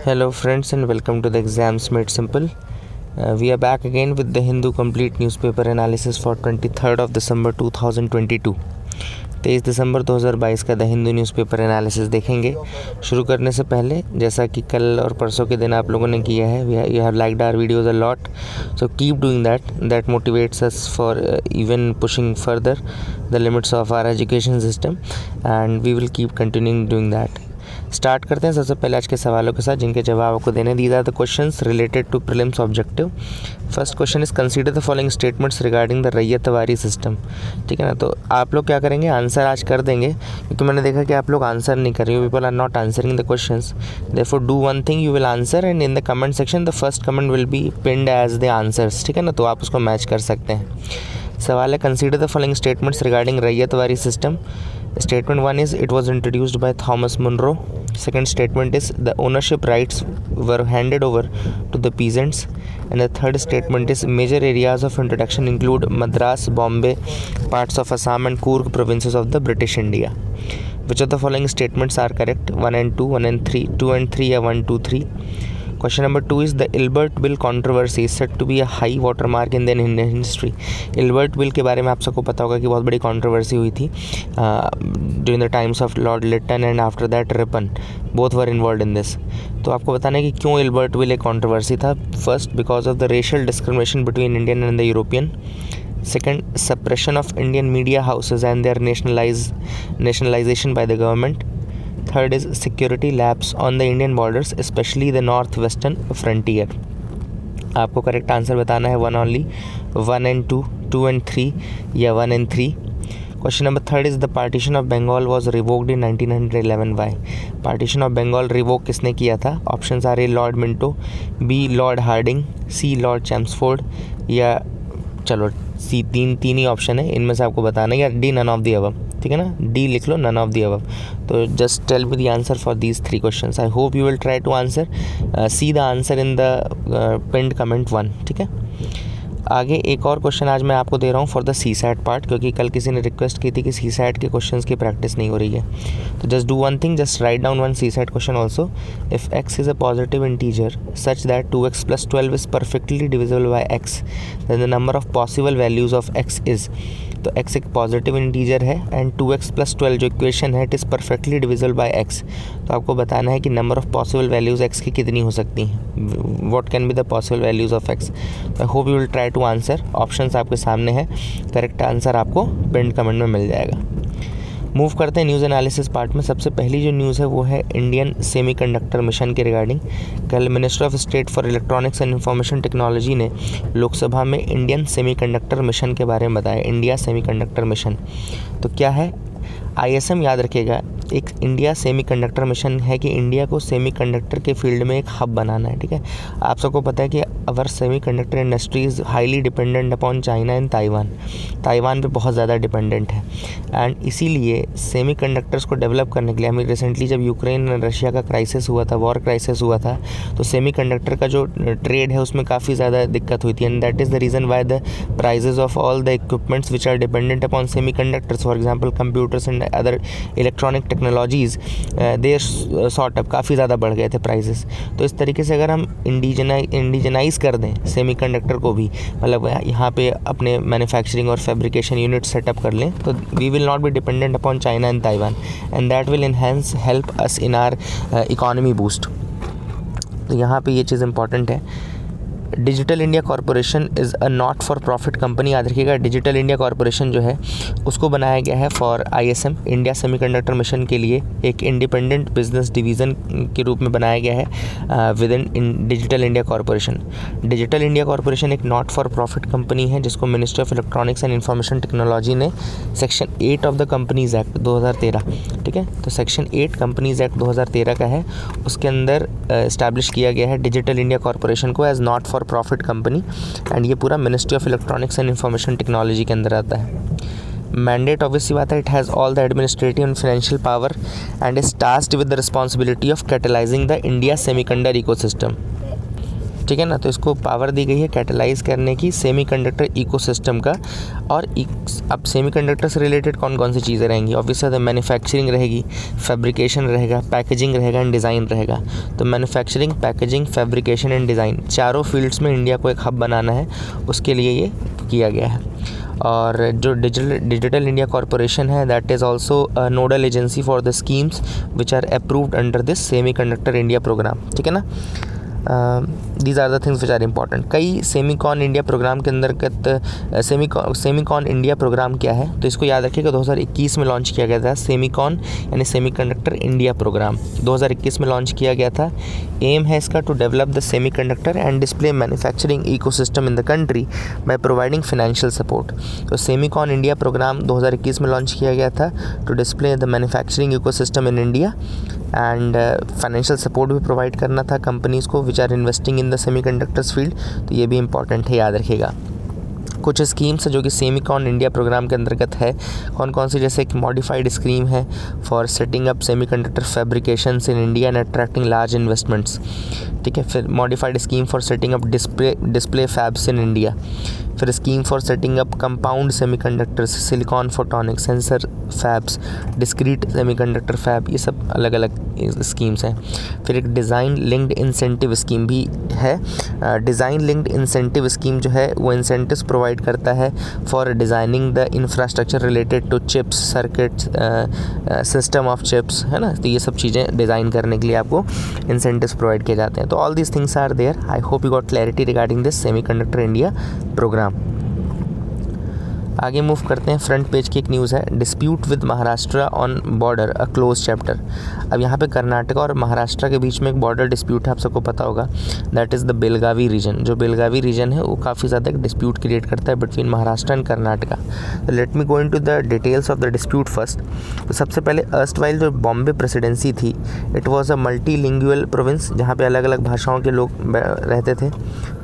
Hello, friends, and welcome to the Exams Made Simple. We are back again with the Hindu Complete Newspaper Analysis for 23rd of December 2022. 23 दिसंबर 2022 का the Hindu newspaper analysis देखेंगे। शुरू करने से पहले, जैसा कि कल और परसों के दिन आप लोगों ने किया है, you have liked our videos a lot, so keep doing that motivates us for even pushing further the limits of our education system and we will keep continuing doing that. Start करते हैं सबसे पहले आज के सवालों के साथ, जिनके जवाब आपको देने। These are the questions related to prelims objective. First question is consider the following statements regarding the ryotwari system. ठीक है ना, तो आप लोग क्या करेंगे, आंसर आज कर देंगे, क्योंकि मैंने देखा कि आप लोग आंसर नहीं कर रहे हो, people are not answering the questions. Therefore do one thing, you will answer and in the comment section the first comment will be pinned as the answers. ठीक है ना, तो आप उसको मैच कर सकते हैं। सवाल है, consider the following statements regarding ryotwari system. Statement 1 is it was introduced by Thomas Munro. Second statement is the ownership rights were handed over to the peasants. And the third statement is major areas of introduction include Madras, Bombay, parts of Assam and Coorg provinces of the British India. Which of the following statements are correct? 1 and 2, 1 and 3, 2 and 3 या 1, 2, 3. Question number 2 is the Ilbert Bill controversy is said to be a high watermark in the Indian history. Ilbert Bill के बारे में आप सबको पता होगा कि बहुत बड़ी कंट्रोवर्सी हुई थी during the times of Lord Lytton and after that Ripon. Both were involved in this. तो आपको बताना है कि क्यों Ilbert Bill एक कंट्रोवर्सी था। First, because of the racial discrimination between Indian and the European. Second, suppression of Indian media houses and their nationalization by the government. Third is security lapse on the Indian borders, especially the northwestern frontier. आपको correct answer बताना है, one only, 1 and 2, 2 and 3 या 1 and 3. Question number 3 is the partition of Bengal was revoked in 1911 by. Partition of Bengal revoke किसने किया था? Options are A Lord Minto, B Lord Hardinge, C Lord Chelmsford या चलो सी, तीन ही option है, इनमें से आपको बताना है, या D none of the above. ठीक है ना, डी लिख लो, नन ऑफ द अबव। तो just tell me the answer for these 3 questions. I hope you will try to answer, see the answer in the pinned comment 1। ठीक है, आगे एक और क्वेश्चन आज मैं आपको दे रहा हूँ for the CSAT part, क्योंकि कल किसी ने रिक्वेस्ट की थी कि सी सैट के क्वेश्चंस की प्रैक्टिस नहीं हो रही है। तो just do one thing, just write down one CSAT question also. If x is a positive integer such that 2x + 12 is perfectly divisible by x, then the number of possible values of x is. तो x एक positive integer है and 2x + 12 जो equation है it is perfectly divisible by x। तो आपको बताना है कि number of possible values x की कितनी हो सकती हैं, what can be the possible values of x। I hope you will try to answer. Options आपके सामने हैं, करेक्ट आंसर आपको पिन्ड कमेंट में मिल जाएगा। मूव करते हैं न्यूज़ एनालिसिस पार्ट में। सबसे पहली जो न्यूज़ है वो है इंडियन सेमीकंडक्टर मिशन के रिगार्डिंग। कल minister of state for electronics and information technology ने लोकसभा में इंडियन सेमीकंडक्टर मिशन के बारे में बताया, इंडिया सेमीकंडक्टर मिशन। तो क्या है, ISM याद रखिएगा, एक इंडिया सेमीकंडक्टर मिशन है कि इंडिया को सेमीकंडक्टर के फील्ड में एक हब बनाना है। ठीक है, आप सबको पता है कि our semiconductor industry is highly dependent upon China and Taiwan पे बहुत ज़्यादा डिपेंडेंट है। एंड इसीलिए सेमीकंडक्टर्स को डेवलप करने के लिए हमें रिसेंटली जब यूक्रेन और रशिया का क्राइसिस हुआ था, वॉर क्राइसिस हुआ था, तो सेमीकंडक्टर का जो ट्रेड है उसमें काफ़ी ज़्यादा दिक्कत हुई थी। And that is the reason why the prices of all the equipments which are dependent upon semiconductors, for example computers and other electronic technologies, they shot up काफ़ी ज़्यादा बढ़ गए थे प्राइसेस। तो इस तरीके से अगर हम इंडिजनाइज कर दें सेमीकंडक्टर को भी, मतलब यहाँ पे अपने मैन्युफैक्चरिंग और फैब्रिकेशन यूनिट सेटअप कर लें, तो we will not be dependent upon China and Taiwan and that will enhance help us in our economy boost. तो यहाँ पे ये चीज़ इंपॉर्टेंट है। Digital India corporation is a not for profit company. याद रखिएगा, डिजिटल इंडिया कॉरपोरेशन जो है उसको बनाया गया है for ISM, India semiconductor mission के लिए एक इंडिपेंडेंट बिजनेस डिवीज़न के रूप में बनाया गया है within Digital India Corporation. Digital India Corporation एक नॉट फॉर प्रॉफिट कंपनी है जिसको ministry of electronics and information technology ने section 8 of the Companies Act 2013, ठीक है, तो सेक्शन 8 कंपनीज़ एक्ट 2013 का है, उसके अंदर इस्टेब्लिश किया गया है डिजिटल इंडिया कॉरपोरेशन को as not for profit company. And ये पूरा ministry of electronics and information technology के अंदर आता है। मैंडेट ऑब्वियसली बात है, it has all the administrative and financial power and is tasked with the responsibility of catalysing the India semiconductor ecosystem. ठीक है ना। तो इसको पावर दी गई है कैटलाइज करने की सेमीकंडक्टर इकोसिस्टम का। और अब सेमीकंडक्टर से रिलेटेड कौन कौन सी चीज़ें रहेंगी, ऑब्वियसली मैन्युफैक्चरिंग रहेगी, फैब्रिकेशन रहेगा, पैकेजिंग रहेगा एंड डिज़ाइन रहेगा। तो manufacturing, packaging, fabrication and design, चारों फील्ड्स में इंडिया को एक हब बनाना है, उसके लिए ये किया गया है। और जो डिजिटल इंडिया कॉरपोरेशन है, that is also nodal agency for the schemes which are approved under this semiconductor India programme, ठीक है ना। These are the things which are important. कई सेमीकॉन इंडिया प्रोग्राम के अंतर्गत सेमीकॉन इंडिया प्रोग्राम क्या है, तो इसको याद रखिएगा 2021 में लॉन्च किया गया था। सेमीकॉन यानी सेमीकंडक्टर इंडिया प्रोग्राम 2021 में लॉन्च किया गया था। एम है इसका to develop the semiconductor and display manufacturing ecosystem in the country by providing financial support. तो सेमीकॉन इंडिया प्रोग्राम 2021 में लॉन्च किया गया था to display the manufacturing ecosystem in India and financial support भी प्रोवाइड करना था कंपनीज़ को which are investing in the semiconductors field. तो ये भी इंपॉर्टेंट है, याद रखिएगा। कुछ स्कीम्स है जो कि सेमीकॉन इंडिया प्रोग्राम के अंतर्गत है, कौन कौन सी, जैसे एक मॉडिफाइड स्कीम है for setting up semiconductor fabrications in India and attracting large investments, ठीक है। फिर modified scheme for setting up display fabs in India. फिर scheme for setting up compound semiconductors, silicon photonic, sensor fabs, discrete semiconductor fab, ये सब अलग अलग schemes हैं। फिर एक डिज़ाइन लिंक्ड इंसेंटिव स्कीम भी है। डिज़ाइन लिंक्ड इंसेंटिव स्कीम जो है वो इंसेंटिव्स प्रोवाइड करता है for designing the infrastructure related to chips, circuits, system of chips, है ना। तो ये सब चीज़ें डिज़ाइन करने के लिए आपको इंसेंटिव्स प्रोवाइड किए जाते हैं। तो all these things are there. I hope you got clarity regarding this semiconductor India programme. आगे मूव करते हैं। फ्रंट पेज की एक न्यूज़ है, dispute with Maharashtra on border a close chapter. अब यहाँ पे कर्नाटक और महाराष्ट्र के बीच में एक बॉर्डर डिस्प्यूट है, आप सबको पता होगा, that is the Belagavi region. जो बेलगावी रीजन है वो काफ़ी ज़्यादा एक डिस्प्यूट क्रिएट करता है बिटवीन महाराष्ट्र एंड कर्नाटका। तो let me go into the details of the dispute first. तो सबसे पहले अर्स्टवाइल जो बॉम्बे प्रेसिडेंसी थी, it was a multilingual province जहाँ पे अलग अलग भाषाओं के लोग रहते थे,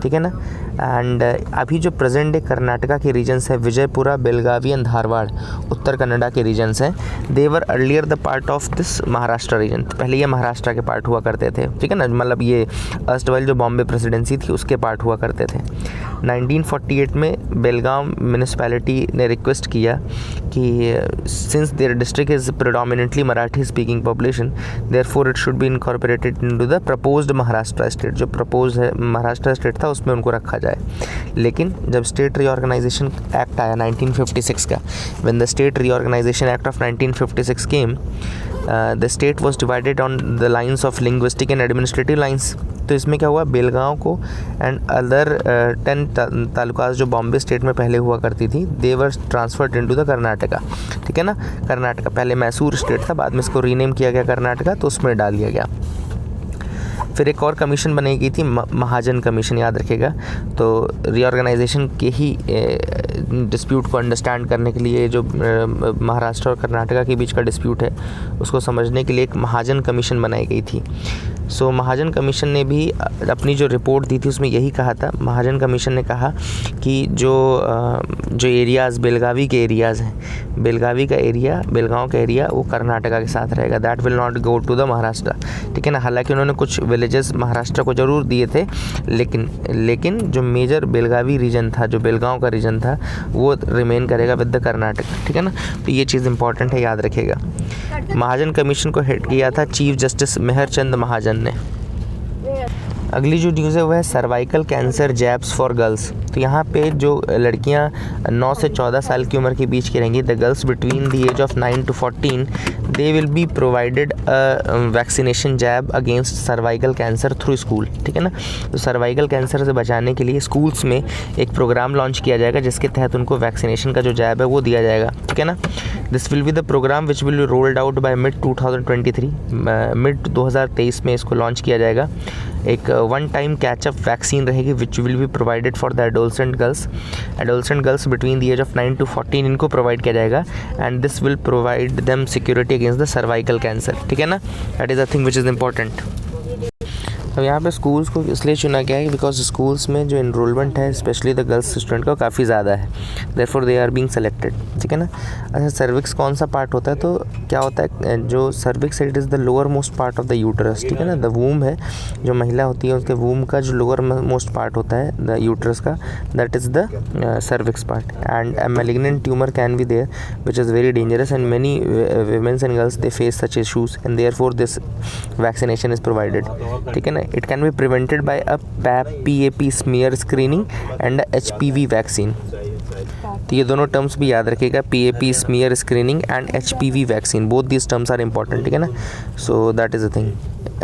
ठीक है ना। एंड अभी जो प्रेजेंट डे कर्नाटका के रीजन्स है, विजयपुरा, बेलगावी एंड धारवाड़, उत्तर कन्नडा के रीजन्स हैं, they were earlier the part of this Maharashtra region. पहले ये महाराष्ट्र के पार्ट हुआ करते थे, ठीक है ना, मतलब ये अर्स्टवाइल जो बॉम्बे प्रेसिडेंसी थी उसके पार्ट हुआ करते थे। 1948 में बेलगाम म्यूनिसिपैलिटी ने रिक्वेस्ट किया कि since their district is predominantly Marathi speaking population, therefore it should be incorporated into the proposed Maharashtra state. जो प्रपोज है महाराष्ट्र स्टेट था उसमें उनको रखा जाए। लेकिन जब स्टेट रीऑर्गेनाइजेशन एक्ट आया 1956 का, when the state reorganisation act of 1956 came, the state was divided on the lines of linguistic and administrative lines. तो इसमें क्या हुआ, बेलगांव को एंड अदर 10 तालुकास जो बॉम्बे स्टेट में पहले हुआ करती थी, दे वर ट्रांसफर्ड इनटू द कर्नाटका, ठीक है ना। कर्नाटका पहले मैसूर स्टेट था, बाद में इसको रीनेम किया गया कर्नाटका, तो उसमें डाल दिया गया। फिर एक और कमीशन बनाई गई थी, महाजन कमीशन, याद रखिएगा। तो रीऑर्गेनाइजेशन के ही डिस्प्यूट को अंडरस्टैंड करने के लिए, जो महाराष्ट्र और कर्नाटका के बीच का डिस्प्यूट है उसको समझने के लिए एक महाजन कमीशन बनाई गई थी। सो महाजन कमीशन ने भी अपनी जो रिपोर्ट दी थी उसमें यही कहा था। महाजन कमीशन ने कहा कि जो एरियाज़ बेलगावी के एरियाज़ हैं, बेलगावी का एरिया, बेलगांव का एरिया वो कर्नाटका के साथ रहेगा, that will not go to the Maharashtra, ठीक है ना। हालांकि उन्होंने कुछ विलेजेस महाराष्ट्र को ज़रूर दिए थे, लेकिन जो मेजर बेलगावी रीजन था, जो बेलगांव का रीजन था, वो रिमेन करेगा विद द कर्नाटका, ठीक है ना। तो ये चीज़ इंपॉर्टेंट है, याद रखिएगा। महाजन कमीशन को हेड किया था चीफ जस्टिस मेहरचंद महाजन ने। अगली जो न्यूज़ है वो है cervical cancer jabs for girls. तो यहाँ पे जो लड़कियाँ 9 से 14 साल की उम्र के बीच की रहेंगी, the girls between the age of 9 to 14, they will be provided vaccination jab against cervical cancer through school, ठीक है ना। तो सर्वाइकल कैंसर से बचाने के लिए स्कूल्स में एक प्रोग्राम लॉन्च किया जाएगा जिसके तहत उनको वैक्सीनेशन का जो जैब है वो दिया जाएगा, ठीक है ना। This will be the programme which will be rolled out by mid 2023, mid 2023 में इसको लॉन्च किया जाएगा। एक वन टाइम कैचअप वैक्सीन रहेगी which will be provided for the adolescent girls between the age of 9 to 14, इनको provide किया जाएगा। And this will provide them security against the cervical cancer, ठीक है ना। That is a thing which is important. अब यहाँ पे schools को इसलिए चुना गया है बिकॉज स्कूल्स में जो इनरोलमेंट है स्पेशली द गर्ल्स स्टूडेंट का काफ़ी ज़्यादा है, therefore they are being selected. ठीक है ना। अच्छा, सर्विक्स कौन सा पार्ट होता है, तो क्या होता है, जो cervix it is the lower most part of the uterus. ठीक है ना। द वूम है, जो महिला होती है उसके वूम का जो लोअर मोस्ट पार्ट होता है द यूटरस का, that is the cervix part. And a malignant tumour can be there which is very dangerous and many women's and girls they face such issues and therefore this vaccination is provided। ठीक है ना। it can be prevented by a PAP smear screening and a HPV vaccine। तो ये दोनों terms भी याद रखिएगा, PAP smear screening and HPV vaccine, both these terms are important. ठीक है ना। So that is a thing,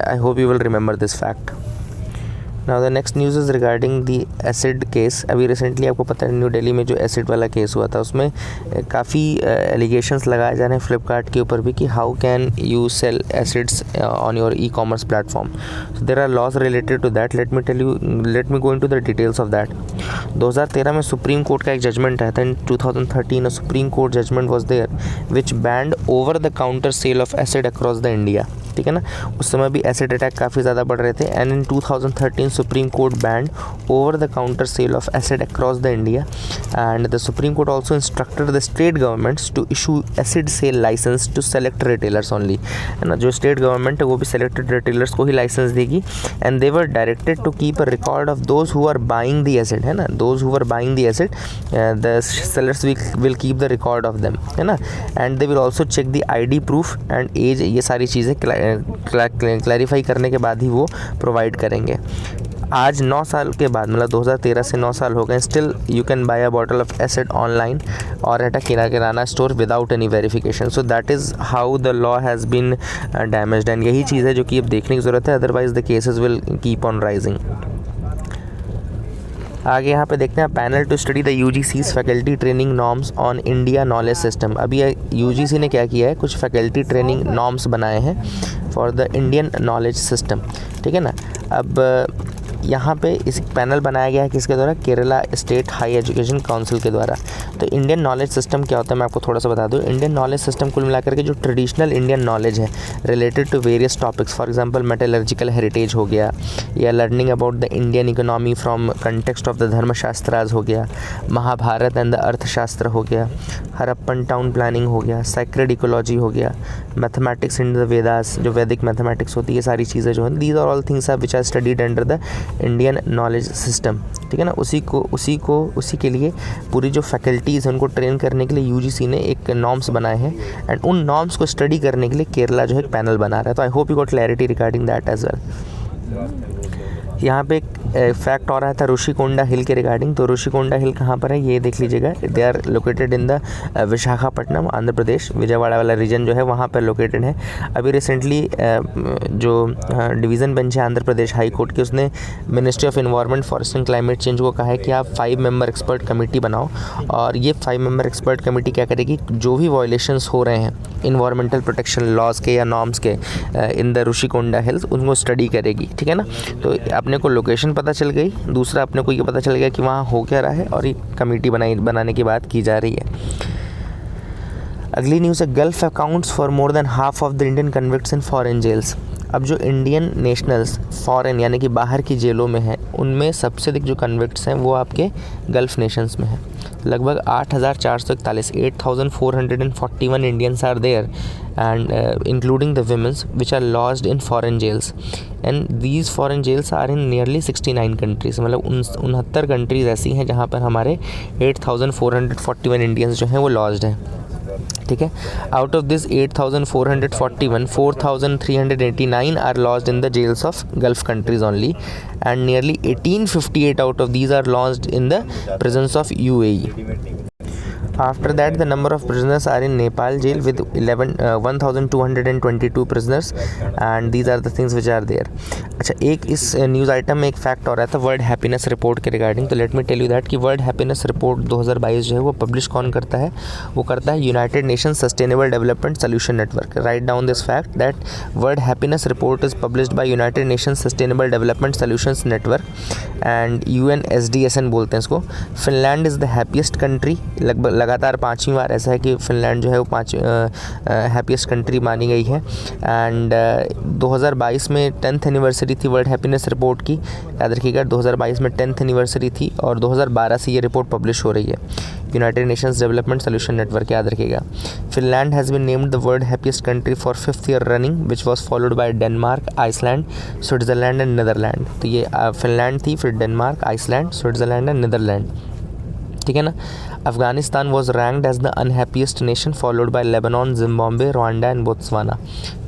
I hope you will remember this fact. Now the next news is regarding the acid case. अभी recently आपको पता है new Delhi में जो acid वाला केस हुआ था उसमें काफ़ी एलिगेशंस लगाए जा रहे हैं फ्लिपकार्ट के ऊपर भी कि how can you sell acids on your e commerce platform. So there are laws related to that. Let me go into the details of that. 2013 में सुप्रीम कोर्ट का एक जजमेंट आया था। In 2013 a Supreme Court judgement was there which banned over the counter sale of acid across the India. ठीक है ना। उस समय भी एसिड अटैक काफ़ी ज़्यादा बढ़ रहे थे and in 2013 Supreme Court banned over the counter sale of acid across the India and the supreme Court also instructed the state governments to issue acid sale licence to select retailers only. है ना। जो state government है वो भी selected retailers को ही licence देगी and they were directed to keep a record of those who are buying the acid. है ना। Those who are buying the acid the sellers will keep the record of them. है ना। And they will also check the ID proof and age, ये सारी चीज़ें clarify करने के बाद ही वो प्रोवाइड करेंगे। आज 9 साल के बाद, मतलब 2013 से 9 साल हो गए, still you can buy a bottle of acid online और at a kirana store without any verification. So that is how the law has been damaged and यही चीज़ है जो कि अब देखने की ज़रूरत है, otherwise the cases will keep on rising. आगे यहाँ पे देखते हैं panel to study the UGC's faculty training norms on India knowledge system. अभी UGC ने क्या किया है, कुछ फैकल्टी ट्रेनिंग नॉर्म्स बनाए हैं for the Indian knowledge system. ठीक है ना। अब यहाँ पे इस पैनल बनाया गया है किसके द्वारा, Kerala state high education council के द्वारा। तो इंडियन नॉलेज सिस्टम क्या होता है मैं आपको थोड़ा सा बता दूँ। इंडियन नॉलेज सिस्टम कुल मिलाकर के जो ट्रेडिशनल इंडियन नॉलेज है related to various topics, for example metallurgical heritage हो गया, या learning about the Indian economy from context of the Dharmashastras हो गया, महाभारत एंड द अर्थशास्त्र हो गया, हरप्पन टाउन प्लानिंग हो गया, सैक्रेड इकोलॉजी हो गया, मैथमेटिक्स इन द वेदास, जो वैदिक मैथमेटिक्स होती है, ये सारी चीज़ें जो हैं, these are all things which are studied under the Indian knowledge system. ठीक है ना। उसी के लिए पूरी जो फैकल्टीज़ हैं उनको ट्रेन करने के लिए UGC ने एक नॉर्म्स बनाए हैं एंड उन नॉर्म्स को स्टडी करने के लिए केरला जो है एक पैनल बना रहा है। तो I hope you got clarity regarding that as well. यहाँ पे एक फैक्ट और आया था ऋषिकोंडा हिल के रिगार्डिंग। तो ऋषिकोंडा हिल कहाँ पर है ये देख लीजिएगा। They are located in the Visakhapatnam, Andhra Pradesh, Vijayawada वाला रीजन जो है वहाँ पर लोकेटेड है। अभी रिसेंटली जो डिवीज़न बेंच है आंध्र प्रदेश हाई कोर्ट की, उसने ministry of environment forest and climate change को कहा है कि आप 5 मेंबर एक्सपर्ट कमेटी बनाओ और ये 5 मेंबर एक्सपर्ट कमेटी क्या करेगी, जो भी वायलेशंस हो रहे हैं इन्वायरमेंटल प्रोटेक्शन लॉज के या नॉर्म्स के इन द ऋषिकोंडा हिल्स, उनको स्टडी करेगी। ठीक है ना। तो अपने को लोकेशन पता चल गई, दूसरा अपने को ये पता चल गया कि वहाँ हो क्या रहा है और ये कमेटी बनाने की बात की जा रही है। अगली न्यूज़ है Gulf accounts for more than half of the Indian convicts in foreign jails. अब जो इंडियन नेशनल्स फॉरेन यानी कि बाहर की जेलों में हैं, उनमें सबसे अधिक जो कन्विक्ट्स हैं वो आपके गल्फ़ नेशंस में हैं। लगभग 8,441 8,441 Indians are there and including the women's which are lodged in foreign jails and these foreign jails are in nearly 69 countries। मतलब 69 कंट्रीज़ ऐसी हैं जहाँ पर हमारे 8,441 इंडियंस जो हैं वो लॉज्ड हैं। ठीक है। Out of this 8,441 4,389 are lodged in the jails of Gulf countries only and nearly 1,858 out of these are lodged in the prisons of UAE। After that, the number of prisoners are in Nepal jail with 1,222 prisoners and these are the things which are there। अच्छा, एक इस news item में एक fact और आया था world happiness report के रिगार्डिंग। तो let me tell you that कि वर्ल्ड हैप्पीनेस रिपोर्ट 2022 जो है वो पब्लिश कौन करता है, वो करता है United nation sustainable development solution network. Write down this fact that world happiness report is published by United nation sustainable development solutions network and UNSDSN बोलते हैं इसको। Finland is the happiest country, लगभग लगातार 5वीं बार ऐसा है कि फ़िनलैंड जो है वो 5 हैप्पीएस्ट कंट्री मानी गई है। एंड 2022 में 10th एनिवर्सरी थी वर्ल्ड हैप्पीनेस रिपोर्ट की, याद रखिएगा 2022 में 10th एनिवर्सरी थी और 2012 से ये रिपोर्ट पब्लिश हो रही है United Nations development solution network, याद रखिएगा। Finland has been named the world happiest country for 5th year running which was followed by Denmark, Iceland, Switzerland and Netherland. तो ये फिनलैंड थी, फिर Denmark, Iceland, Switzerland and Netherland, ठीक है ना। Afghanistan was ranked as the unhappiest nation followed by Lebanon, Zimbabwe, Rwanda and Botswana,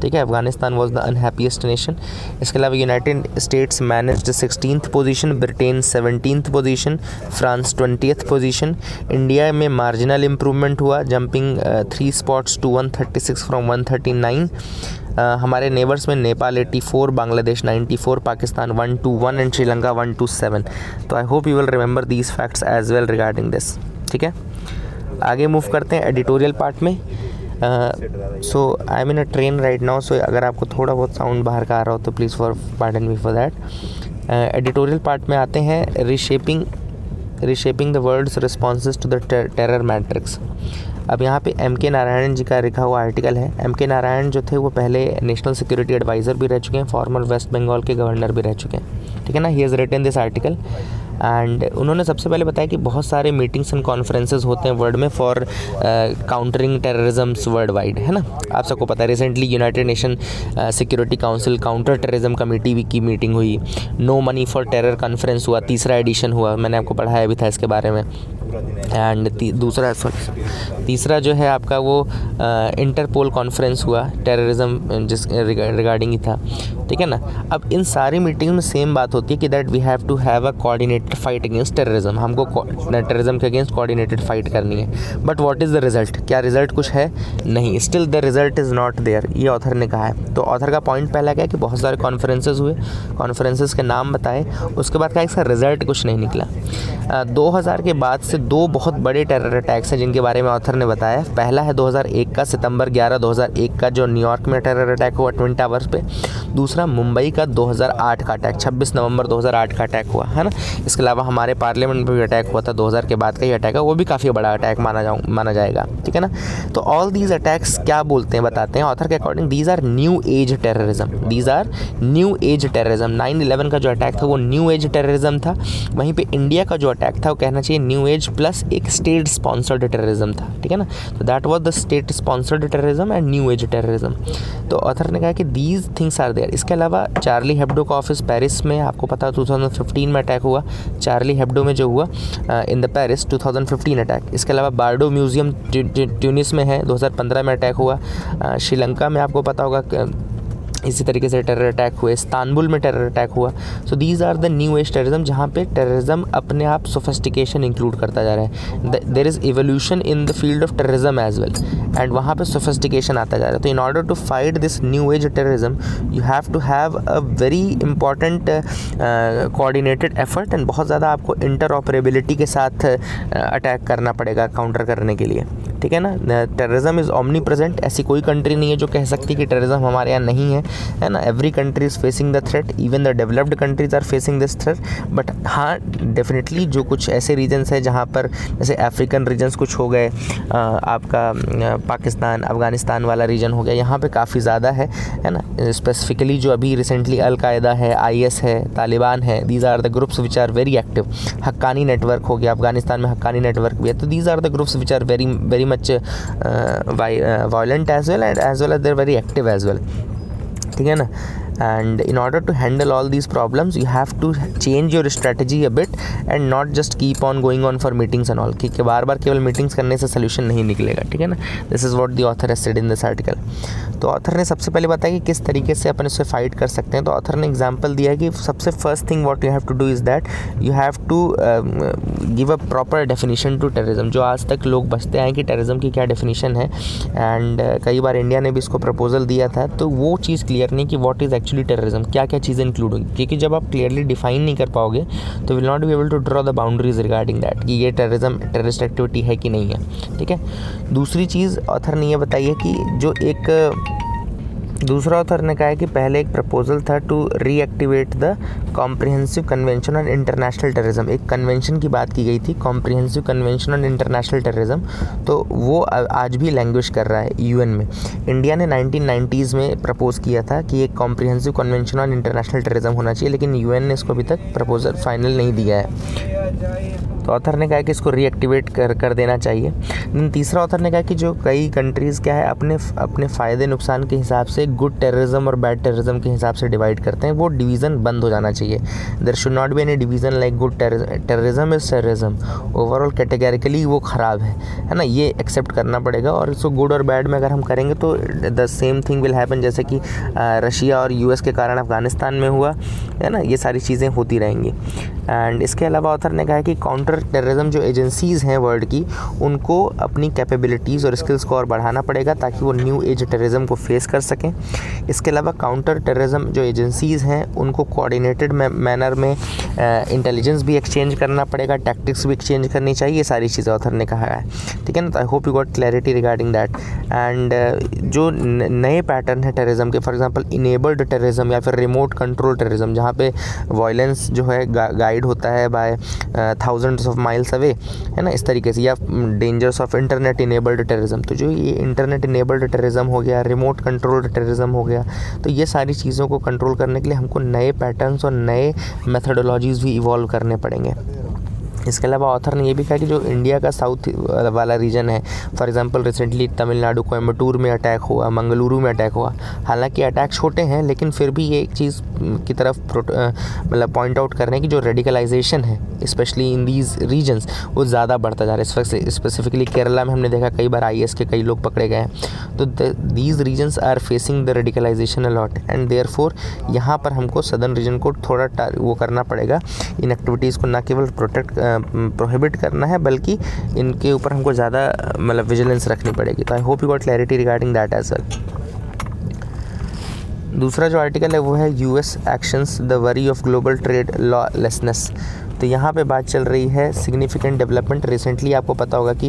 ठीक है। Afghanistan was the unhappiest nation. इसके अलावा United states managed 16th position, Britain 17th position, France 20th position. India में marginal improvement हुआ, jumping 3 spots to 136 from 139। हमारे neighbours में Nepal 84, Bangladesh 94, Pakistan 121 and Sri Lanka 127। तो I hope you will remember these facts as well regarding this, ठीक है। आगे move करते हैं एडिटोरियल पार्ट में। So I am in a train right now, so अगर आपको थोड़ा बहुत साउंड बाहर का आ रहा हो तो please pardon me for that. Editorial part में आते हैं, reshaping the world's responses to the terror matrix. अब यहाँ पे M.K. नारायण जी का लिखा हुआ आर्टिकल है। M.K. नारायण जो थे वो पहले नेशनल सिक्योरिटी एडवाइज़र भी रह चुके हैं, फॉर्मर वेस्ट बंगाल के गवर्नर भी रह चुके हैं, ठीक है ना। He has written this article and उन्होंने सबसे पहले बताया कि बहुत सारे मीटिंग्स एंड कॉन्फ्रेंसेस होते हैं वर्ल्ड में for countering terrorisms worldwide, है ना। आप सबको पता है recently United Nation Security Council counter terrorism committee की मीटिंग हुई, no money for terror conference हुआ, 3रा एडिशन हुआ, मैंने आपको पढ़ाया भी था इसके बारे में। एंड तीसरा जो है आपका वो इंटरपोल कॉन्फ्रेंस हुआ टेररिज्म जिस रिगार्डिंग ही था, ठीक है ना। अब इन सारी मीटिंग में सेम बात होती है कि that we have to have a coordinated fight against terrorism, हमको टेररिज्म के अगेंस्ट कोऑर्डिनेटेड फाइट करनी है। But what is the result, क्या रिजल्ट कुछ है? नहीं, still the result is not there, ये ऑथर ने कहा है। तो ऑथर का पॉइंट पहला क्या है कि बहुत सारे कॉन्फ्रेंसेस हुए, कॉन्फ्रेंसेस के नाम बताए, उसके बाद क्या इसका रिजल्ट कुछ नहीं निकला। 2000 के बाद से 2 बहुत बड़े टेरर अटैक्स हैं जिनके बारे में ऑथर ने बताया। पहला है 2001 का, सितंबर 11, 2001 का जो न्यूयॉर्क में टेरर अटैक हुआ ट्विन टावर्स पे। दूसरा मुंबई का 2008 का अटैक, 26 नवंबर 2008 का अटैक हुआ, है ना। इसके अलावा हमारे पार्लियामेंट में भी अटैक हुआ था, 2000 के बाद का ही अटैक है, वो भी काफ़ी बड़ा अटैक माना जाएगा, ठीक है ना। तो ऑल दीज अटैक्स क्या बोलते हैं, बताते हैं ऑथर के according, these are new age terrorism, these are new age terrorism. 9/11 का जो अटैक था वो न्यू एज टेररिज्म था, वहीं पे इंडिया का जो अटैक था वो कहना चाहिए न्यू एज प्लस एक स्टेट स्पॉन्सर्ड टेररिज्म था, ठीक है ना। तो that was the state sponsored terrorism and new age terrorism. तो ऑथर ने कहा कि दीज थिंग्स आर देयर। इसके अलावा चार्ली हेब्डो का ऑफिस पेरिस में, आपको पता है 2015 में अटैक हुआ चार्ली हेब्डो में जो हुआ इन द पेरिस 2015 अटैक। इसके अलावा बार्डो म्यूजियम ट्यूनिस में है, 2015 में अटैक हुआ। श्रीलंका में आपको पता होगा इसी तरीके से टेरर अटैक हुए, इस्तांबुल में टेरर अटैक हुआ। So these are the new age terrorism, जहाँ पे टेररिज्म अपने आप सोफिस्टिकेशन इंक्लूड करता जा रहा है। There is evolution in the field of terrorism as well, and वहाँ पे सोफिस्टिकेशन आता जा रहा है। तो in order to fight this new age terrorism you have to have a very important coordinated effort, and बहुत ज़्यादा आपको इंटरऑपरेबिलिटी के साथ अटैक करना पड़ेगा काउंटर करने के लिए, ठीक है ना। टेररिज्म इज़ ओमनी प्रेजेंट, ऐसी कोई कंट्री नहीं है जो कह सकती कि टेररिज्म हमारे यहाँ नहीं है ना। Every country is facing the threat, even the developed countries are facing this threat. But हाँ, डेफिनेटली जो कुछ ऐसे रीजन्स हैं जहाँ पर जैसे अफ्रीकन रीजन्स कुछ हो गए, आपका पाकिस्तान अफ़गानिस्तान वाला रीजन हो गया, यहाँ पे काफ़ी ज़्यादा है ना। स्पेसिफिकली जो अभी रिसेंटली अलकायदा है, IS है, तालिबान है, these are the groups which are very active. Haqqani network हो गया, अफगानिस्तान में हक्कानी नेटवर्क भी है। तो these are the groups which are very much violent as well as they're very active as well, ठीक है ना। and in order to handle all these problems you have to change your strategy a bit and not just keep on going on for meetings and all, कि बार बार केवल meetings करने से solution नहीं निकलेगा, ठीक है ना। This is what the author has said in this article. तो ऑथर ने सबसे पहले बताया कि किस तरीके से अपन इससे फाइट कर सकते हैं। तो ऑथर ने एग्जांपल दिया कि सबसे first thing what you have to do is that you have to give a proper definition to terrorism. जो आज तक लोग बचते हैं कि टेररिज्म की क्या डेफिनेशन है, एंड कई बार इंडिया ने भी इसको प्रपोजल दिया था, तो वो चीज़ क्लियर नहीं कि व्हाट इज़ एक्चुअली टेररिज्म, क्या क्या चीज़ें इंक्लूड होंगी। क्योंकि जब आप क्लियरली डिफाइन नहीं कर पाओगे तो will not be able to draw the boundaries regarding that कि ये टेररिस्ट एक्टिविटी है कि नहीं है, ठीक है। दूसरी चीज़ ऑथर ने ये बताई है कि जो एक दूसरा ऑथर ने कहा है कि पहले एक प्रपोजल था to reactivate the comprehensive convention on international terrorism, एक कन्वेंशन की बात की गई थी, comprehensive convention on international terrorism, तो वो आज भी लैंग्वेज कर रहा है यूएन में। इंडिया ने 1990s में प्रपोज किया था कि एक comprehensive convention on international terrorism होना चाहिए, लेकिन यूएन ने इसको अभी तक प्रपोजल फाइनल नहीं दिया है। तो ऑथर ने कहा कि इसको रीएक्टिवेट कर देना चाहिए। देन तीसरा ऑथर ने कहा कि जो कई कंट्रीज़ क्या है अपने फ़ायदे नुकसान के हिसाब से गुड टेररिज्म और बैड टेररिज्म के हिसाब से डिवाइड करते हैं, वो डिवीज़न बंद हो जाना चाहिए। There should not be any division like good terrorism is terrorism, overall categorically वो ख़राब है ना, ये एक्सेप्ट करना पड़ेगा। और इसको गुड और बैड में अगर हम करेंगे तो the same thing will happen, जैसे कि रशिया और यूएस के कारण अफ़गानिस्तान में हुआ है ना, ये सारी चीज़ें होती रहेंगी। एंड इसके अलावा ऑथर ने कहा है कि काउंटर टेररिज्म जो एजेंसीज़ हैं वर्ल्ड की, उनको अपनी कैपेबिलिटीज़ और स्किल्स को और बढ़ाना पड़ेगा ताकि वो न्यू एज टेररिज्म को फेस कर सकें। इसके अलावा काउंटर टेररिज्म जो एजेंसीज़ हैं उनको कोऑर्डिनेटेड मैनर में इंटेलिजेंस भी एक्सचेंज करना पड़ेगा, टैक्टिक्स भी एक्सचेंज करनी चाहिए, ये सारी चीज़ें ऑथर ने कहा है। ठीक है ना, तो I hope you got clarity regarding that. And जो नए पैटर्न है टेररिज्म के, फॉर एग्जांपल इनेबल्ड टेररिज्म या फिर रिमोट कंट्रोल टेररिज्म, जहाँ पे वायलेंस जो है गाइड होता है by thousands of miles away, है ना, इस तरीके से, या dangers of internet enabled terrorism. तो जो ये इंटरनेट इनेबल्ड टेररिज्म हो गया, रिमोट कंट्रोल्ड टेररिज्म हो गया, तो ये सारी चीज़ों को कंट्रोल करने के लिए हमको नए पैटर्न्स और नए मेथडोलॉजीज़ भी इवॉल्व करने पड़ेंगे। इसके अलावा ऑथर ने ये भी कहा कि जो इंडिया का साउथ वाला रीजन है, for example recently Tamil Nadu Coimbatore में अटैक हुआ, मंगलुरु में अटैक हुआ, हालांकि अटैक छोटे हैं लेकिन फिर भी ये एक चीज़ की तरफ मतलब पॉइंट आउट कर रहे हैं कि जो रेडिकलाइजेशन है स्पेशली इन दीज रीजन्स वो ज़्यादा बढ़ता जा रहा है। स्पेसिफिकली केरला में हमने देखा कई बार IS के कई लोग पकड़े गए हैं। तो these regions are facing the radicalisation a lot and therefore यहाँ पर हमको सदर्न रीजन को थोड़ा वो करना पड़ेगा, इन एक्टिविटीज़ को ना केवल प्रोहिबिट करना है बल्कि इनके ऊपर हमको ज़्यादा मतलब विजिलेंस रखनी पड़ेगी। तो I hope you got clarity regarding that as well. दूसरा जो आर्टिकल है वो है US actions the worry of global trade lawlessness. तो यहाँ पे बात चल रही है सिग्निफिकेंट डेवलपमेंट। रिसेंटली आपको पता होगा कि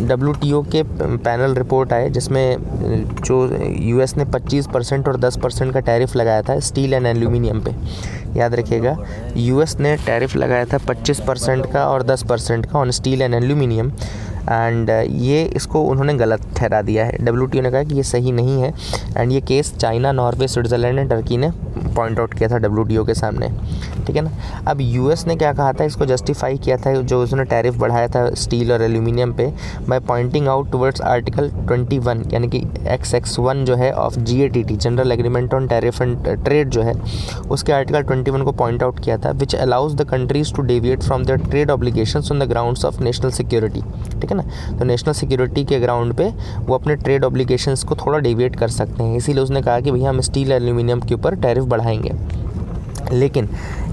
WTO के पैनल रिपोर्ट आए जिसमें जो US ने 25% और 10% का टैरिफ लगाया था स्टील एंड एल्यूमिनियम पे। याद रखिएगा, US ने टैरिफ लगाया था 25% का और 10% का on steel and aluminium, and ये इसको उन्होंने गलत ठहरा दिया है। WTO ने कहा कि ये सही नहीं है, एंड ये case China, Norway, Switzerland and Turkey ने पॉइंट आउट किया था WTO के सामने। ठीक है ना। अब US ने क्या कहा था, इसको जस्टिफाई किया था जो उसने टैरिफ बढ़ाया था स्टील और एल्यूमिनियम पे, by pointing out towards article 21 यानी कि XX1 जो है of GATT General Agreement on Tariff and Trade जो है, उसके आर्टिकल 21 को पॉइंट आउट किया था, which allows the countries to deviate from their trade obligations on the grounds of national security. ठीक है ना, तो नेशनल सिक्योरिटी के ग्राउंड पे वो अपने ट्रेड ऑब्लिगेशंस को थोड़ा डेविएट कर सकते हैं। इसीलिए उसने कहा कि भैया हम स्टील एल्यूमिनियम के ऊपर टैरिफ बढ़ाएंगे। लेकिन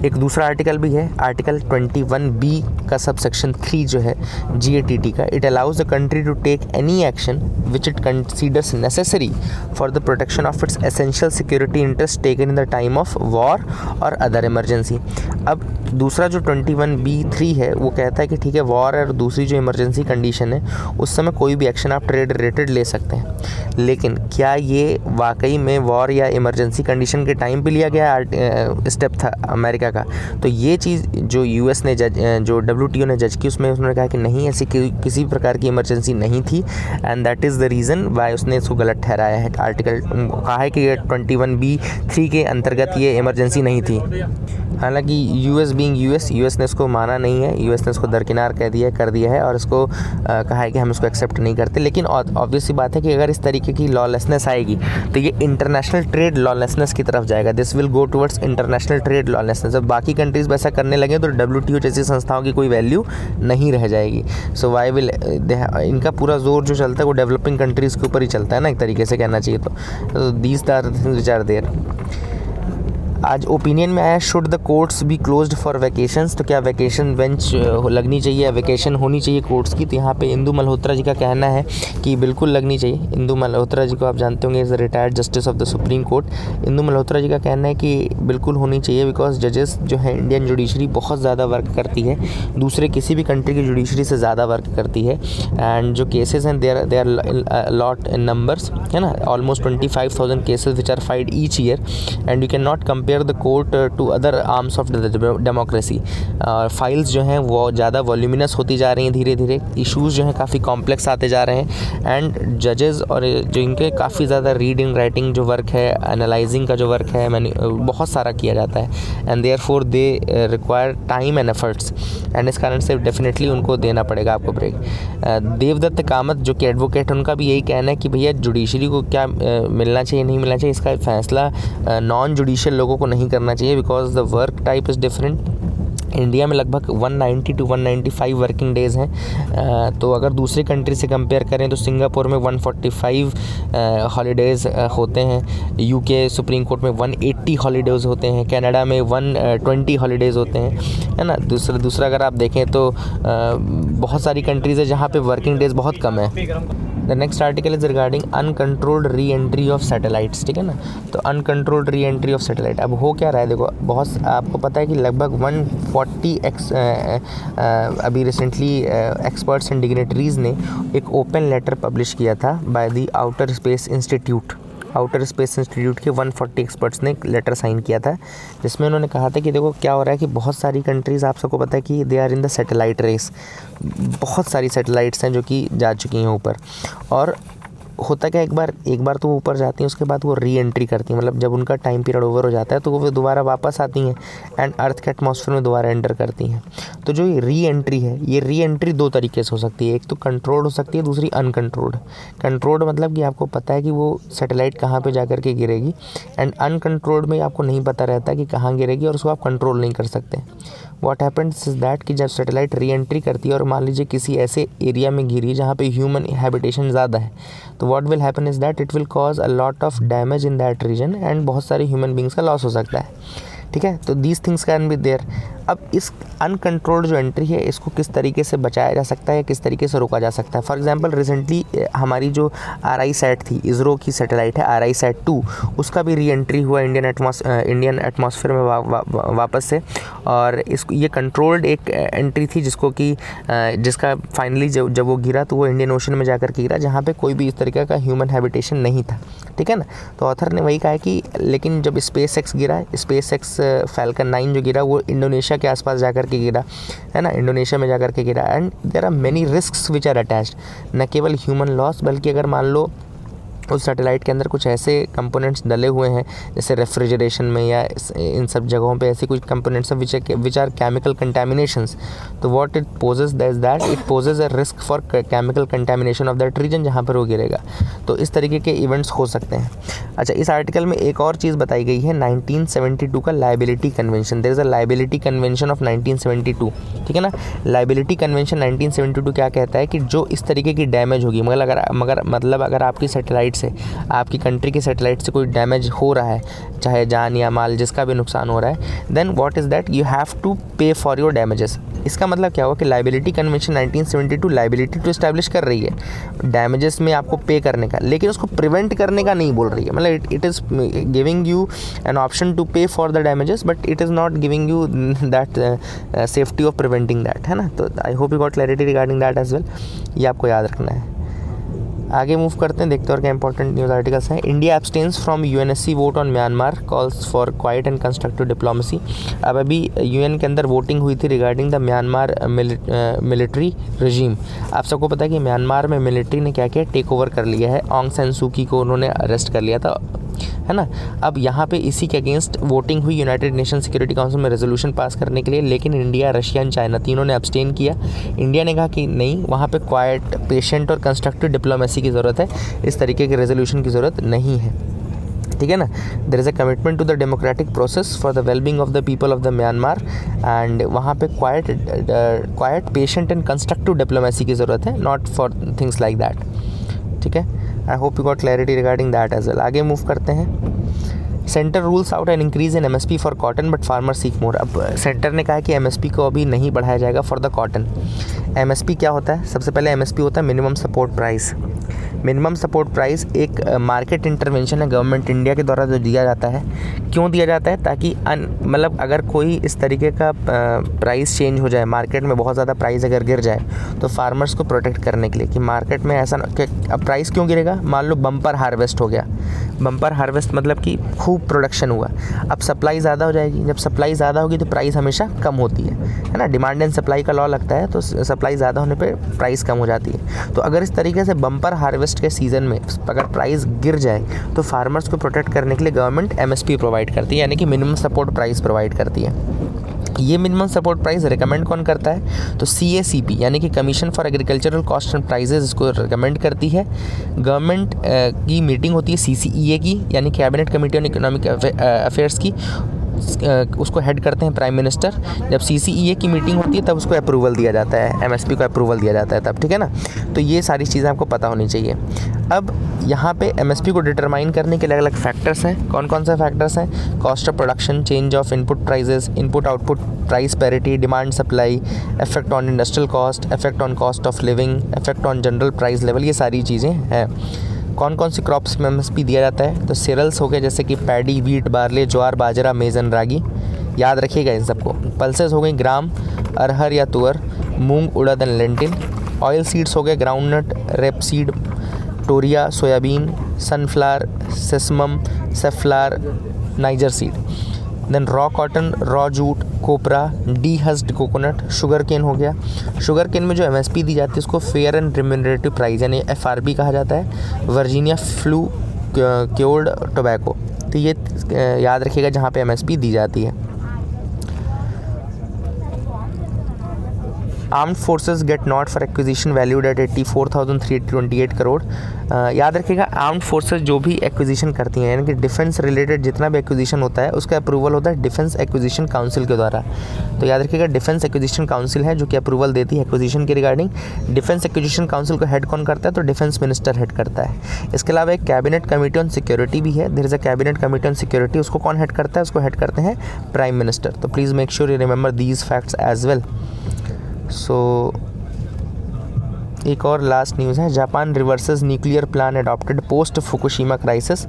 एक दूसरा आर्टिकल भी है, आर्टिकल 21B का सबसेक्शन 3 जो है GATT का, it allows the country to take any action which it considers necessary for the protection of its essential security interest taken in the time of war और other emergency. अब दूसरा जो 21B3 है वो कहता है कि ठीक है, वॉर और दूसरी जो इमरजेंसी कंडीशन है उस समय कोई भी एक्शन आप ट्रेड रिलेटेड ले सकते हैं, लेकिन क्या ये वाकई में वॉर या इमरजेंसी कंडीशन के टाइम पे लिया गया स्टेप था अमेरिका का? तो ये चीज़ जो US ने जो WTO ने जज की उसमें उन्होंने कहा कि नहीं, ऐसी किसी प्रकार की इमरजेंसी नहीं थी, and that is the reason Y उसने इसको गलत ठहराया है। आर्टिकल कहा है कि 21B3 के अंतर्गत ये इमरजेंसी नहीं थी। हालांकि US बीइंग US ने इसको माना नहीं है, US ने इसको दरकिनार कर दिया है और इसको कहा है कि हम इसको एक्सेप्ट नहीं करते। लेकिन ऑब्वियस सी बात है कि अगर इस तरीके की लॉलेसनेस आएगी तो ये इंटरनेशनल ट्रेड लॉलेसनेस की तरफ जाएगा। This will go towards international trade lawlessness. जब बाकी कंट्रीज़ वैसा करने लगे तो WTO जैसी संस्थाओं की कोई वैल्यू नहीं रह जाएगी। सो वाई विल इनका पूरा जोर जो चलता है वो डेवलपिंग कंट्रीज़ के ऊपर ही चलता है ना, एक तरीके से कहना चाहिए तो these are things which are there. आज ओपिनियन में आया, should the courts be closed for vacations, तो क्या वैकेशन बेंच लगनी चाहिए, वैकेशन होनी चाहिए कोर्ट्स की। तो यहाँ पे इंदु मल्होत्रा जी का कहना है कि बिल्कुल लगनी चाहिए। इंदु मल्होत्रा जी को आप जानते होंगे, is the retired justice of the supreme court. Indu Malhotra ji का कहना है कि बिल्कुल होनी चाहिए, बिकॉज जजेस जो है इंडियन जुडिशरी बहुत ज़्यादा वर्क करती है, दूसरे किसी भी कंट्री की जुडिशरी से ज़्यादा वर्क करती है। एंड जो केसेस हैं they are lot in numbers, है ना, almost 25,000 cases which are filed each year, and you can not compare the court to other arms of the democracy. Files जो हैं वो ज़्यादा वॉल्यूमिनस होती जा रही हैं, धीरे धीरे इश्यूज़ जो हैं काफ़ी कॉम्प्लेक्स आते जा रहे हैं, एंड जजेस और जो इनके काफ़ी ज़्यादा रीडिंग राइटिंग जो वर्क है, एनालाइजिंग का जो वर्क है, बहुत सारा किया जाता है, and therefore they require time and efforts, and इस कारण से डेफिनेटली उनको देना पड़ेगा आपको ब्रेक। देवदत्त कामत जो कि एडवोकेट, उनका भी यही कहना है कि भैया जुडिशरी को क्या मिलना चाहिए, नहीं मिलना चाहिए, इसका फैसला नॉन जुडिशियल लोगों को नहीं करना चाहिए, because the work type is different. India में लगभग 190 टू 195 वर्किंग डेज़ हैं, तो अगर दूसरी कंट्री से कंपेयर करें तो सिंगापुर में 145 हॉलीडेज़ होते हैं, यूके सुप्रीम कोर्ट में 180 हॉलीडेज़ होते हैं, कनाडा में 120 हॉलीडेज़ होते हैं, है ना। दूसरा अगर आप देखें तो बहुत सारी कंट्रीज़ है जहाँ पे वर्किंग डेज़ बहुत कम है। The next article is regarding uncontrolled re entry of satellites, ठीक है ना। तो uncontrolled re entry of satellite, अब हो क्या रहा है, देखो बहुत आपको पता है कि लगभग 140 अभी रिसेंटली एक्सपर्ट्स एंड डिग्नेटरीज़ ने एक ओपन लेटर पब्लिश किया था by the outer space institute के 140 एक्सपर्ट्स ने लेटर साइन किया था, जिसमें उन्होंने कहा था कि देखो क्या हो रहा है कि बहुत सारी कंट्रीज़, आप सबको पता है कि they are in the satellite race, बहुत सारी सैटेलाइट्स हैं जो कि जा चुकी हैं ऊपर, और होता क्या, एक बार तो वो ऊपर जाती हैं, उसके बाद वो री एंट्री करती हैं, मतलब जब उनका टाइम पीरियड ओवर हो जाता है तो वो दोबारा वापस आती हैं एंड अर्थ के एटमॉस्फेयर में दोबारा एंटर करती हैं। तो जो ये री एंट्री है, ये री एंट्री दो तरीके से हो सकती है, एक तो कंट्रोल्ड हो सकती है, दूसरी अनकंट्रोल्ड। कंट्रोल्ड मतलब कि आपको पता है कि वो सैटेलाइट कहाँ पे जा कर के गिरेगी, एंड अनकंट्रोल्ड में आपको नहीं पता रहता कि कहाँ गिरेगी और उसको आप कंट्रोल नहीं कर सकते। व्हाट हैपेंस इज़ दैट कि जब सैटेलाइट री एंट्री करती है और मान लीजिए किसी ऐसे एरिया में गिरी जहाँ पे ह्यूमन हैबिटेशन ज़्यादा है, तो what will happen is that it will cause a lot of damage in that region, and बहुत सारे ह्यूमन बींग्स का लॉस हो सकता है, ठीक है। तो these things can be there. अब इस अनकंट्रोल्ड जो एंट्री है, इसको किस तरीके से बचाया जा सकता है, किस तरीके से रोका जा सकता है। फॉर एग्जांपल रिसेंटली हमारी जो RISAT थी, इसरो की सैटेलाइट है RISAT-2, उसका भी री एंट्री हुआ इंडियन एटमॉस्फेयर में वापस से, और ये कंट्रोल्ड एक एंट्री थी जिसका फाइनली जब वो गिरा तो वो इंडियन ओशन में जाकर के गिरा, जहाँ पे कोई भी इस तरीके का ह्यूमन हैबिटेशन नहीं था, ठीक है ना। तो ऑथर ने वही कहा है कि लेकिन जब SpaceX गिरा, SpaceX Falcon 9 जो गिरा वो इंडोनेशिया के आसपास जाकर के गिरा, है ना, इंडोनेशिया में जाकर के गिरा, and there are many risks which are attached, न केवल ह्यूमन लॉस, बल्कि अगर मान लो उस सैटेलाइट के अंदर कुछ ऐसे कंपोनेंट्स डले हुए हैं जैसे रेफ्रिजरेशन में या इन सब जगहों पे ऐसे कुछ कंपोनेंट्स हैं विच आर केमिकल कंटामिनेशंस, तो what it poses that it poses a risk for chemical contamination of that region जहाँ पर वो गिरेगा। तो इस तरीके के इवेंट्स हो सकते हैं। अच्छा, इस आर्टिकल में एक और चीज़ बताई गई है 1972 का liability convention. There is a liability convention of 1972, ठीक है ना। लायबिलिटी कन्वेंशन 1972 क्या कहता है कि जो इस तरीके की डैमेज होगी, मतलब अगर आपकी सैटेलाइट से, आपकी कंट्री की सैटेलाइट से कोई डैमेज हो रहा है, चाहे जान या माल, जिसका भी नुकसान हो रहा है, then what is that, you have to pay for your damages. इसका मतलब क्या हुआ कि लायबिलिटी कन्वेंशन 1972 लायबिलिटी तो इस्टेब्लिश कर रही है डैमेजेस में आपको पे करने का, लेकिन उसको प्रिवेंट करने का नहीं बोल रही है। मतलब it is giving you an option to pay for the damages, but it is not giving you that safety of preventing that, है ना। तो I hope you got clarity regarding that as well, ये आपको याद रखना है। आगे move करते हैं, देखते हैं और क्या इंपॉर्टेंट न्यूज़ आर्टिकल्स हैं। India abstains from UNSC vote on Myanmar, calls for quiet and constructive diplomacy. अब अभी UN के अंदर वोटिंग हुई थी रिगार्डिंग द म्यांमार मिलिट्री रजीम। आप सबको पता है कि म्यांमार में मिलिट्री ने क्या किया, टेक ओवर कर लिया है, ऑंग सैन सू की को उन्होंने अरेस्ट कर लिया था, है ना। अब यहाँ पे इसी के अगेंस्ट वोटिंग हुई यूनाइटेड नेशन सिक्योरिटी काउंसिल में रेजोल्यूशन पास करने के लिए, लेकिन इंडिया, रशिया एंड चाइना तीनों ने अब्सटेन किया। इंडिया ने कहा कि नहीं, वहाँ पे क्वाइट, पेशेंट और कंस्ट्रक्टिव डिप्लोमेसी की ज़रूरत है, इस तरीके के रेजोल्यूशन की ज़रूरत नहीं है, ठीक है ना। There is a commitment to the democratic process for the wellbeing of the people of the Myanmar, and वहाँ पे quiet, patient and constructive diplomacy की ज़रूरत है, not for things like that, ठीक है। I hope you got clarity regarding that as well. आगे move करते हैं। Centre rules out an increase in MSP for cotton but farmer seek more. अब centre ने कहा है कि एमएसपी को अभी नहीं बढ़ाया जाएगा फॉर द कॉटन। एमएसपी क्या होता है? सबसे पहले एमएसपी होता है minimum support price. Minimum support price एक मार्केट इंटरवेंशन है गवर्नमेंट इंडिया के द्वारा जो दिया जाता है। क्यों दिया जाता है? ताकि मतलब अगर कोई इस तरीके का प्राइस चेंज हो जाए, मार्केट में बहुत ज़्यादा प्राइस अगर गिर जाए, तो फार्मर्स को प्रोटेक्ट करने के लिए कि मार्केट में ऐसा कि अब प्राइस क्यों गिरेगा। मान लो बम्पर हार्वेस्ट हो गया, बम्पर हार्वेस्ट मतलब कि खूब प्रोडक्शन हुआ, अब सप्लाई ज़्यादा हो जाएगी। जब सप्लाई ज़्यादा होगी तो प्राइस हमेशा कम होती है ना, डिमांड एंड सप्लाई का लॉ लगता है, तो सप्लाई ज़्यादा होने पे प्राइस कम हो जाती है। तो अगर इस तरीके से बम्पर हार्वेस्ट के सीज़न में अगर प्राइस गिर जाए तो फार्मर्स को प्रोटेक्ट करने के लिए गवर्नमेंट एमएसपी प्रोवाइड करती है, यानी कि मिनिमम सपोर्ट प्राइस प्रोवाइड करती है। ये मिनिमम सपोर्ट प्राइस रिकमेंड कौन करता है? तो CACP यानी कि commission for agricultural cost and prices इसको रिकमेंड करती है। गवर्नमेंट की मीटिंग होती है CCEA की, यानी cabinet committee on economic affairs की, उसको हेड करते हैं प्राइम मिनिस्टर। जब CCEA की मीटिंग होती है तब उसको अप्रूवल दिया जाता है, एमएसपी को अप्रूवल दिया जाता है तब, ठीक है ना। तो ये सारी चीज़ें आपको पता होनी चाहिए। अब यहाँ पे एमएसपी को डिटरमाइन करने के अलग अलग फैक्टर्स हैं। कौन कौन से फैक्टर्स हैं? Cost of production, change of input prices, input output price parity, demand supply, effect on industrial cost, effect on cost of living, effect on general price level, ये सारी चीज़ें हैं। कौन कौन सी क्रॉप्स में एमएसपी दिया जाता है? तो सीरियल्स हो गए जैसे कि पैडी, वीट, बार्ले, ज्वार, बाजरा, मेज़न, रागी, याद रखिएगा इन सबको। पल्सेस हो गई ग्राम, अरहर या tur, moong, urad and lentil. Oil seeds हो गए groundnut, rapeseed, toria, soybean, sunflower, sesamum, safflower, niger seed. Then raw cotton, raw jute, copra, dehusked coconut, sugar cane हो गया। शुगर केन में जो एमएसपी दी जाती है उसको फेयर एंड रिम्यूनरेटिव प्राइस यानी FRP कहा जाता है। वर्जीनिया फ्लू क्योर्ड टोबैको, तो ये याद रखिएगा जहाँ पे एमएसपी दी जाती है। Armed forces get nod for acquisition valued at 84,328 crore. याद रखिएगा आर्म्ड फोर्सेस जो भी एक्विजिशन करती हैं, यानी कि डिफेंस रिलेटेड जितना भी एक्विजिशन होता है उसका अप्रूवल होता है डिफेंस एक्विजिशन काउंसिल के द्वारा। तो याद रखिएगा डिफेंस एक्विजिशन काउंसिल है जो कि अप्रूवल देती है एक्विजिशन के रिगार्डिंग। डिफेंस एक्विजिशन काउंसिल को हेड कौन करता है? तो डिफेंस मिनिस्टर हेड करता है। इसके अलावा एक कैबिनेट कमेटी ऑन सिक्योरिटी भी है, there is a cabinet committee on security, उसको कौन हेड करता है? उसको हेड करते हैं प्राइम मिनिस्टर। तो please make sure you remember these facts as well. So एक और लास्ट न्यूज़ है, Japan reverses nuclear plan adopted post Fukushima crisis.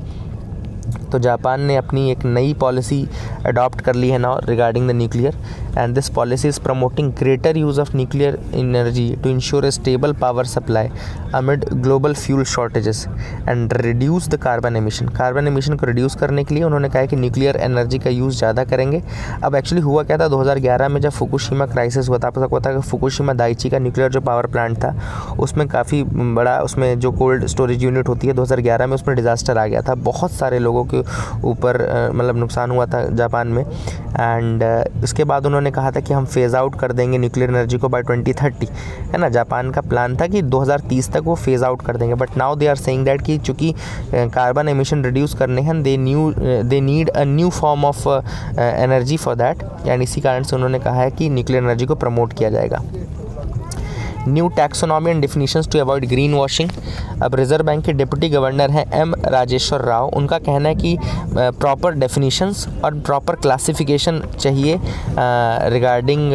तो जापान ने अपनी एक नई पॉलिसी अडॉप्ट कर ली है now regarding the nuclear, and this policy is promoting greater use of nuclear energy to ensure a stable power supply amid global fuel shortages and reduce the carbon emission. Carbon emission को reduce करने के लिए उन्होंने कहा है कि nuclear energy का use ज़्यादा करेंगे। अब एक्चुअली हुआ क्या था, 2011 में जब फुकुशिमा क्राइसिस हुआ था, आपको पता है कि फुकुशिमा दाइची का न्यूक्लियर जो पावर प्लांट था उसमें काफ़ी बड़ा, उसमें जो कोल्ड स्टोरेज यूनिट होती है, 2011 में उसमें डिज़ास्टर आ गया था। बहुत सारे लोगों के ऊपर मतलब नुकसान हुआ था जापान में। एंड उसके बाद उन्होंने कहा था कि हम फेज़ आउट कर देंगे न्यूक्लियर एनर्जी को बाय 2030, है ना। जापान का प्लान था कि 2030 तक वो फेज़ आउट कर देंगे, but now they are saying that कि चूँकि कार्बन एमिशन रिड्यूस करने हैं, they need a new form of energy for that, and इसी कारण से उन्होंने कहा है कि न्यूक्लियर एनर्जी को प्रमोट किया जाएगा। New taxonomy and definitions to avoid green washing. अब रिजर्व बैंक के डिप्टी गवर्नर हैं M राजेश्वर राव, उनका कहना है कि प्रॉपर डेफिनीशंस और प्रॉपर क्लासिफिकेशन चाहिए regarding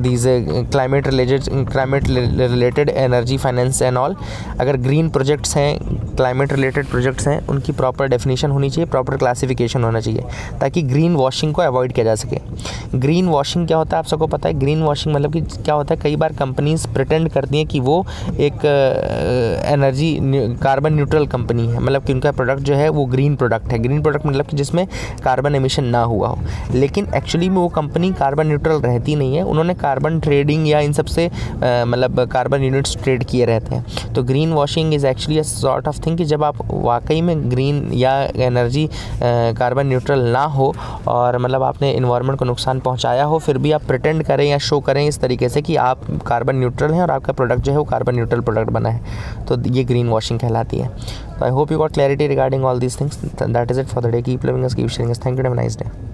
these climate related energy finance and all. अगर ग्रीन प्रोजेक्ट्स हैं, क्लाइमेट रिलेटेड प्रोजेक्ट्स हैं, उनकी प्रॉपर डेफिनीशन होनी चाहिए, प्रॉपर क्लासिफिकेशन होना चाहिए ताकि ग्रीन वॉशिंग को अवॉइड किया जा सके। ग्रीन वॉशिंग क्या होता है आप सबको पता है? ग्रीन वॉशिंग मतलब कि क्या होता है, कई बार कंपनीज प्रिटेंड करती हैं कि वो एक एनर्जी कार्बन न्यूट्रल कंपनी है, मतलब कि उनका प्रोडक्ट जो है वो ग्रीन प्रोडक्ट है। ग्रीन प्रोडक्ट मतलब कि जिसमें कार्बन एमिशन ना हुआ हो, लेकिन एक्चुअली में वो कंपनी कार्बन न्यूट्रल रहती नहीं है। उन्होंने कार्बन ट्रेडिंग या इन सब से मतलब कार्बन यूनिट्स ट्रेड किए रहते हैं। तो green washing is actually a sort of thing कि जब आप वाकई में ग्रीन या एनर्जी कार्बन न्यूट्रल ना हो और मतलब आपने इन्वायरमेंट को नुकसान पहुंचाया हो, फिर भी आप प्रिटेंड करें या शो करें इस तरीके से कि आप कार्बन न्यूट्रल हैं और आपका प्रोडक्ट जो है वो कार्बन न्यूट्रल प्रोडक्ट बना है, तो ये ग्रीन वॉशिंग कहलाती है। तो I hope you got clarity regarding all these things. That is it for the day. Keep loving us, keep sharing us. Thank you, have a nice day.